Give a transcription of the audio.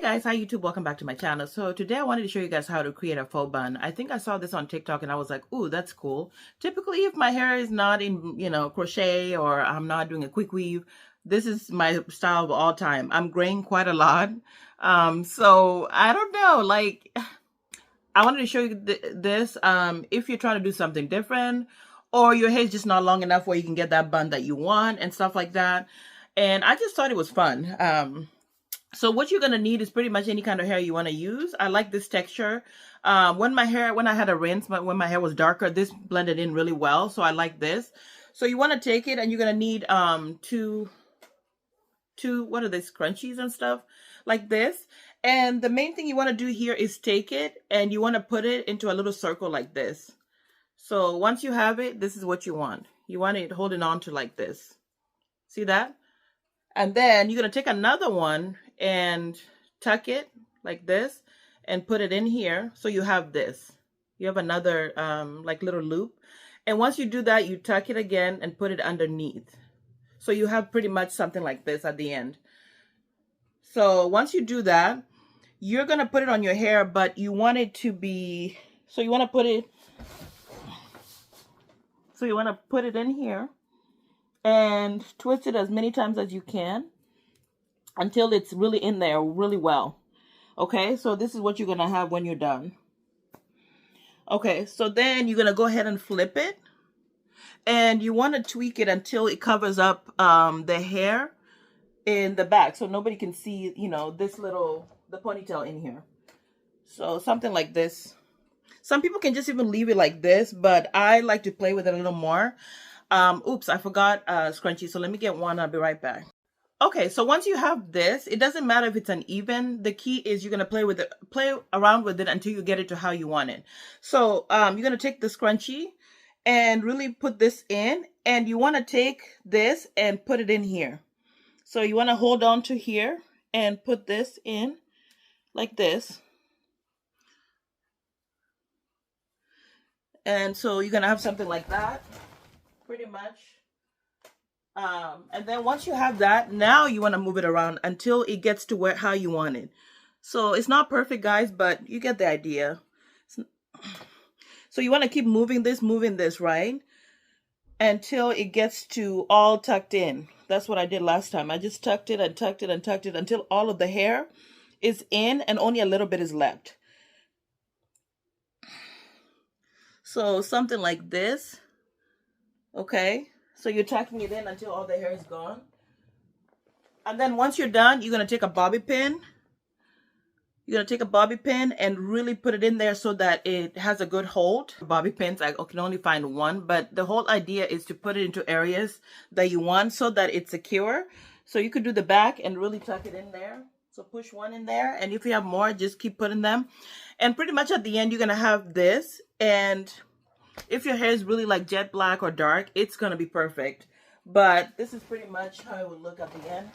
Guys, hi YouTube, welcome back to my channel. So today I wanted to show you guys how to create a faux bun. I think I saw this on TikTok and I was like, ooh, that's cool. Typically if my hair is not in, crochet or I'm not doing a quick weave, this is my style of all time. I'm graying quite a lot. So I don't know, like I wanted to show you this if you're trying to do something different or your hair is just not long enough where you can get that bun that you want and stuff like that. And I just thought it was fun. So what you're going to need is pretty much any kind of hair you want to use. I like this texture. When I had a rinse, but when my hair was darker, this blended in really well. So I like this. So you want to take it and you're going to need two, what are they, scrunchies and stuff like this. And the main thing you want to do here is take it and you want to put it into a little circle like this. So once you have it, this is what you want. You want it holding on to like this. See that? And then you're going to take another one and tuck it like this and put it in here. So you have this. You have another like little loop. And once you do that, you tuck it again and put it underneath. So you have pretty much something like this at the end. So once you do that, you're going to put it on your hair, but you want it to be, so you want to put it in here. And twist it as many times as you can until it's really in there really well. Okay, so this is what you're going to have when you're done. Okay, so then you're going to go ahead and flip it. And you want to tweak it until it covers up the hair in the back. So nobody can see, the ponytail in here. So something like this. Some people can just even leave it like this, but I like to play with it a little more. Oops, I forgot scrunchie. So let me get one. I'll be right back. Okay, so once you have this, it doesn't matter if it's uneven. The key is you're going to play around with it until you get it to how you want it. So you're going to take the scrunchie and really put this in. And you want to take this and put it in here. So you want to hold on to here and put this in like this. And so you're going to have something like that. Pretty much. And then once you have that, now you want to move it around until it gets to how you want it. So it's not perfect, guys, but you get the idea. So you want to keep moving this, right? Until it gets to all tucked in. That's what I did last time. I just tucked it and tucked it and tucked it until all of the hair is in and only a little bit is left. So something like this. Okay, so you're tucking it in until all the hair is gone. And then once you're done, you're going to take a bobby pin. You're going to take a bobby pin and really put it in there so that it has a good hold. Bobby pins, I can only find one, but the whole idea is to put it into areas that you want so that it's secure. So you could do the back and really tuck it in there. So push one in there, and if you have more, just keep putting them. And pretty much at the end, you're going to have this, and if your hair is really like jet black or dark, it's going to be perfect. But this is pretty much how it would look at the end.